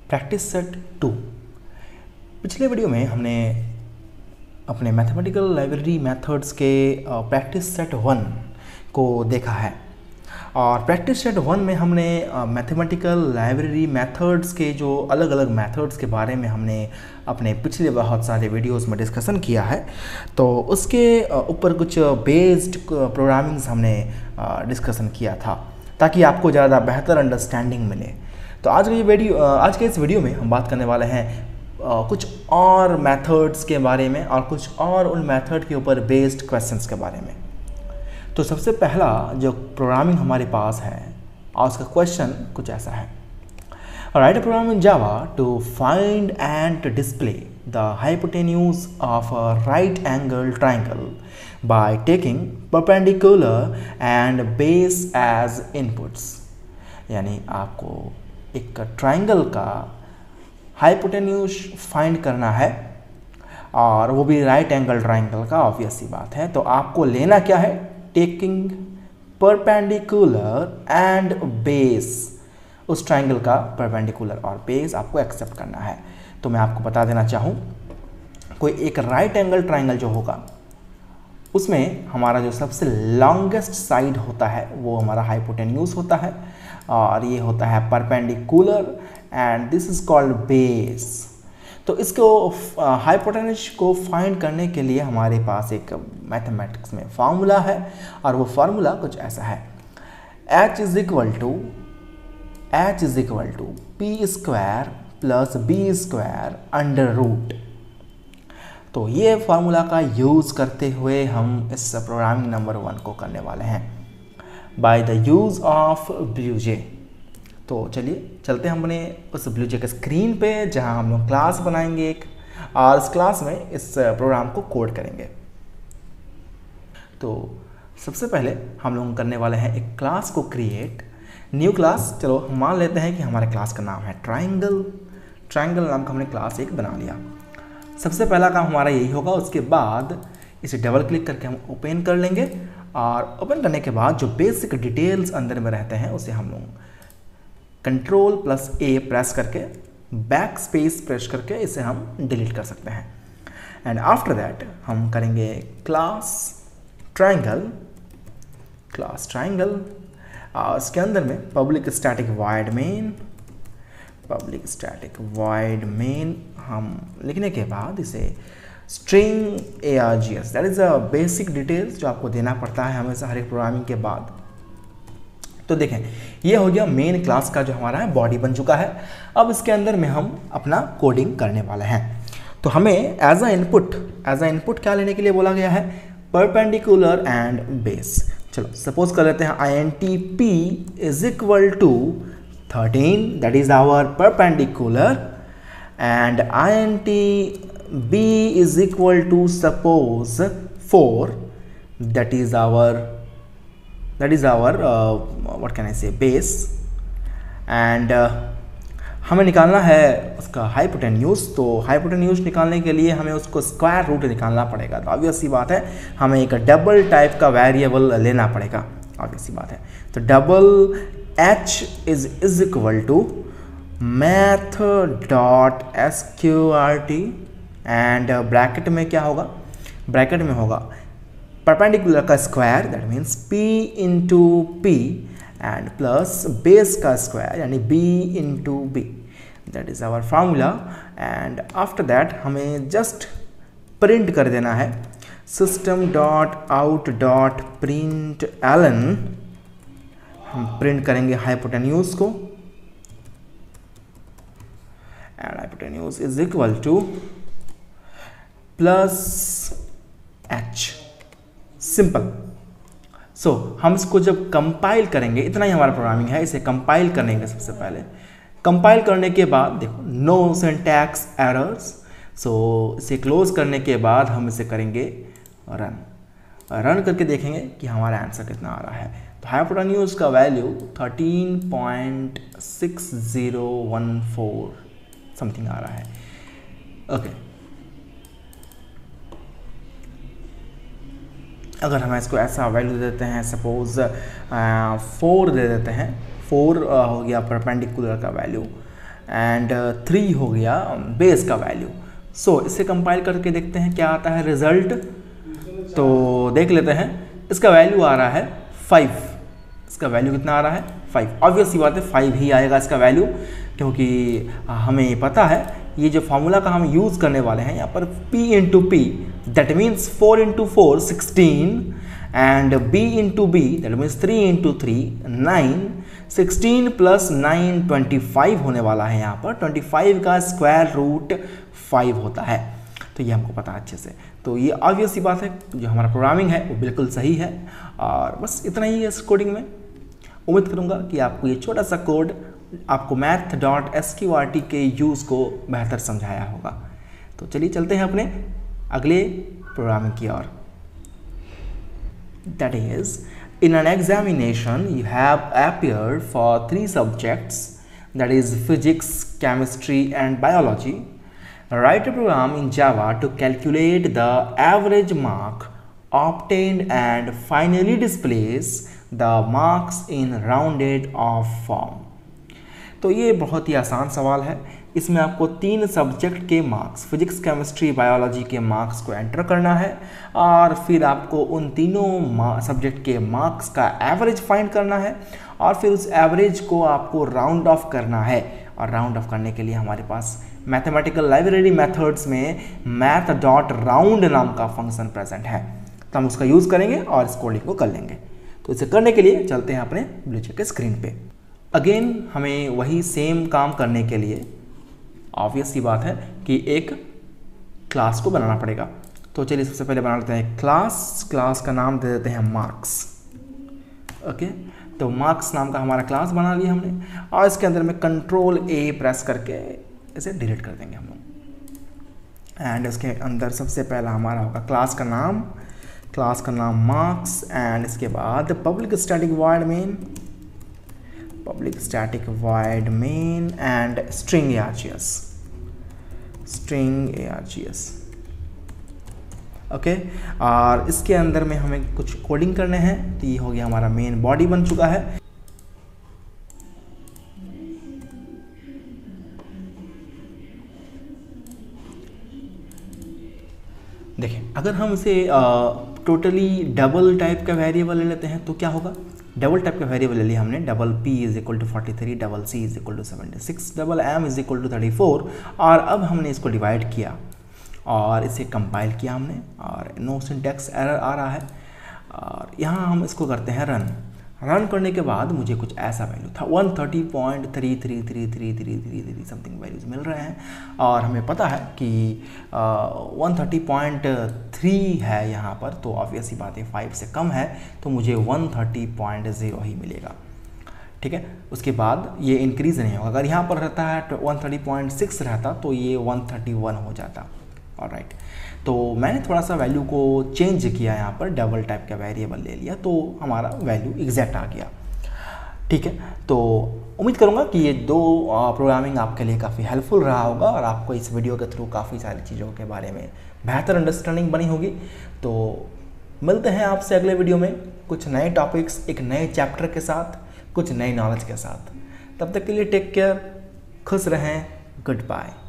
Practice set 2। पिछले video में हमने अपने मैथमेटिकल लाइब्रेरी मेथड्स के प्रैक्टिस सेट 1 को देखा है और प्रैक्टिस सेट 1 में हमने मैथमेटिकल लाइब्रेरी मेथड्स के जो अलग अलग मेथड्स के बारे में हमने अपने पिछले बहुत सारे वीडियोस में डिस्कशन किया है। तो उसके ऊपर कुछ बेस्ड प्रोग्रामिंग्स हमने डिस्कशन किया था ताकि आपको ज़्यादा बेहतर अंडरस्टैंडिंग मिले। तो आज के इस वीडियो में हम बात करने वाले हैं कुछ और मेथड्स के बारे में और कुछ और उन मेथड के ऊपर बेस्ड क्वेश्चंस के बारे में। तो सबसे पहला जो प्रोग्रामिंग हमारे पास है और उसका क्वेश्चन कुछ ऐसा है, write a program in Java to find and display the hypotenuse of a right angle triangle by taking perpendicular and base as inputs. यानी आपको एक ट्राइंगल का हाइपोटेन्यूज फाइंड करना है और वो भी राइट एंगल ट्राइंगल का, ऑब्वियस सी बात है। तो आपको लेना क्या है, टेकिंग परपेंडिकुलर एंड बेस, उस ट्राइंगल का परपेंडिकुलर और बेस आपको एक्सेप्ट करना है। तो मैं आपको बता देना चाहूँ, कोई एक राइट एंगल ट्राइंगल जो होगा उसमें हमारा जो सबसे लॉन्गेस्ट साइड होता है वो हमारा हाइपोटेन्यूज होता है और ये होता है perpendicular and this is called base. तो इसको हाइपोटेन्यूज को फाइंड करने के लिए हमारे पास एक मैथमेटिक्स में फार्मूला है और वो फार्मूला कुछ ऐसा है, h is equal to p square plus b square under root. तो ये फार्मूला का यूज़ करते हुए हम इस प्रोग्रामिंग नंबर 1 को करने वाले हैं by the use of BlueJ. तो चलिए चलते हैं अपने उस ब्लूजे के स्क्रीन पे जहां हम लोग क्लास बनाएंगे एक, और इस क्लास में इस प्रोग्राम को कोड करेंगे। तो सबसे पहले हम लोग करने वाले हैं एक क्लास को क्रिएट, न्यू क्लास। चलो हम मान लेते हैं कि हमारे क्लास का नाम है ट्राइंगल। ट्राइंगल नाम का हमने क्लास एक बना लिया। सबसे पहला काम हमारा यही होगा। उसके बाद इसे डबल क्लिक करके हम ओपन कर लेंगे और ओपन करने के बाद जो बेसिक डिटेल्स अंदर में रहते हैं उसे हम लोग Ctrl+A प्रेस करके, बैक स्पेस प्रेस करके इसे हम डिलीट कर सकते हैं। एंड आफ्टर दैट हम करेंगे क्लास ट्राइंगल और इसके अंदर में पब्लिक स्टैटिक वॉइड मेन हम लिखने के बाद इसे string args, that is a basic details जो आपको देना पड़ता है हमेशा हर एक प्रोग्रामिंग के बाद। तो देखें ये हो गया मेन क्लास का जो हमारा है बॉडी बन चुका है। अब इसके अंदर में हम अपना कोडिंग करने वाले हैं। तो हमें एज अ इनपुट क्या लेने के लिए बोला गया है, परपेंडिकुलर एंड बेस। चलो सपोज कर लेते हैं INT P is equal to 13, that is our perpendicular, and INT B is equal to suppose 4, that is our what can I say, base। And हमें निकालना है उसका हाइपोटेन्यूज। तो हाइपोटेन्यूज निकालने के लिए हमें उसको स्क्वायर रूट निकालना पड़ेगा। तो ऑब्वियस सी बात है हमें एक डबल टाइप का वेरिएबल लेना पड़ेगा, ऑब्वियस सी बात है। तो double h is equal to math.sqrt and bracket में क्या होगा, ब्रैकेट में होगा परपेंडिकुलर का square, that means p into P and plus base का स्क्वायर यानी b into B, that is our formula. And after that हमें जस्ट प्रिंट कर देना है system.out.println। हम प्रिंट करेंगे हाइपोटेन्यूज को and hypotenuse is equal to plus h, simple. So हम इसको जब कंपाइल करेंगे, इतना ही हमारा प्रोग्रामिंग है, इसे कंपाइल करेंगे। सबसे पहले कंपाइल करने के बाद देखो नो सिंटैक्स एरर्स। सो इसे क्लोज करने के बाद हम इसे करेंगे रन करके देखेंगे कि हमारा आंसर कितना आ रहा है। तो हाइपोटेन्यूज का वैल्यू 13.6014 समथिंग आ रहा है। ओके, अगर हम इसको ऐसा वैल्यू दे देते हैं, सपोज 4 दे देते हैं, 4 हो गया परपेंडिकुलर का वैल्यू एंड 3 हो गया बेस का वैल्यू। सो इसे कंपाइल करके देखते हैं क्या आता है रिजल्ट। तो देख लेते हैं, इसका वैल्यू आ रहा है 5। इसका वैल्यू कितना आ रहा है 5। ऑब्वियस सी बात है 5 ही आएगा इसका वैल्यू, क्योंकि हमें पता है ये जो फार्मूला का हम यूज़ करने वाले हैं यहाँ पर P into p that means 4 into 4 16 and B into B that means 3 into 3 9 16 plus 9 25 होने वाला है। यहाँ पर 25 का स्क्वायर रूट 5 होता है, तो ये हमको पता है अच्छे से। तो ये ऑब्वियस सी बात है, जो हमारा प्रोग्रामिंग है वो बिल्कुल सही है। और बस इतना ही है इस कोडिंग में। उम्मीद करूँगा कि आपको ये छोटा सा कोड आपको math.sqrt के यूज़ को बेहतर समझाया होगा। तो चलिए चलते हैं अपने अगले प्रोग्रामिंग की ओर। That is, in an examination you have appeared for 3 subjects, that is physics, chemistry and biology. Write a program in Java to calculate the average mark obtained and finally displays the marks in rounded off form. तो ये बहुत ही आसान सवाल है। इसमें आपको 3 subject के marks, physics, chemistry, biology के मार्क्स को एंटर करना है और फिर आपको उन तीनों सब्जेक्ट के मार्क्स का एवरेज फाइंड करना है और फिर उस एवरेज को आपको राउंड ऑफ करना है। और राउंड ऑफ करने के लिए हमारे पास मैथमेटिकल लाइब्रेरी मेथड्स में math.round नाम का फंक्शन प्रेजेंट है, तो हम उसका यूज़ करेंगे और इस कोडिंग को कर लेंगे। तो इसे करने के लिए चलते हैं अपने ब्लूचेक के स्क्रीन पे। अगेन हमें वही सेम काम करने के लिए ऑब्वियस सी बात है कि एक क्लास को बनाना पड़ेगा। तो चलिए सबसे पहले बना लेते हैं क्लास का नाम दे देते हैं मार्क्स। ओके, तो मार्क्स नाम का हमारा क्लास बना लिया हमने और इसके अंदर में Ctrl+A प्रेस करके इसे डिलीट कर देंगे हम लोग। एंड इसके अंदर सबसे पहला हमारा होगा क्लास का नाम मार्क्स एंड इसके बाद public static void main and string args। Okay, और इसके अंदर में हमें कुछ कोडिंग करने हैं। तो ये हो गया हमारा मेन बॉडी बन चुका है। देखें, अगर हम इसे टोटली डबल टाइप का वेरिएबल ले लेते हैं तो क्या होगा। डबल टाइप का वेरिएबल ले लिया हमने, double P = 43, double C = 76, double M = 34 और अब हमने इसको डिवाइड किया और इसे कंपाइल किया हमने और नो सिंटैक्स एरर आ रहा है। और यहाँ हम इसको करते हैं रन करने के बाद मुझे कुछ ऐसा वैल्यू था 130.333333 समथिंग वैल्यूज मिल रहे हैं और हमें पता है कि 130.3 है यहाँ पर, तो ऑब्वियस ही बात है 5 से कम है तो मुझे 130.0 ही मिलेगा। ठीक है, उसके बाद ये इंक्रीज़ नहीं होगा। अगर यहाँ पर रहता है 130.6 रहता तो ये 131 हो जाता। ऑलराइट, तो मैंने थोड़ा सा वैल्यू को चेंज किया, यहाँ पर डबल टाइप का वेरिएबल ले लिया तो हमारा वैल्यू एग्जैक्ट आ गया। ठीक है, तो उम्मीद करूँगा कि ये 2 प्रोग्रामिंग आपके लिए काफ़ी हेल्पफुल रहा होगा और आपको इस वीडियो के थ्रू काफ़ी सारी चीज़ों के बारे में बेहतर अंडरस्टैंडिंग बनी होगी। तो मिलते हैं आपसे अगले वीडियो में कुछ नए टॉपिक्स, एक नए चैप्टर के साथ, कुछ नई नॉलेज के साथ। तब तक के लिए टेक केयर, खुश रहें, गुड बाय।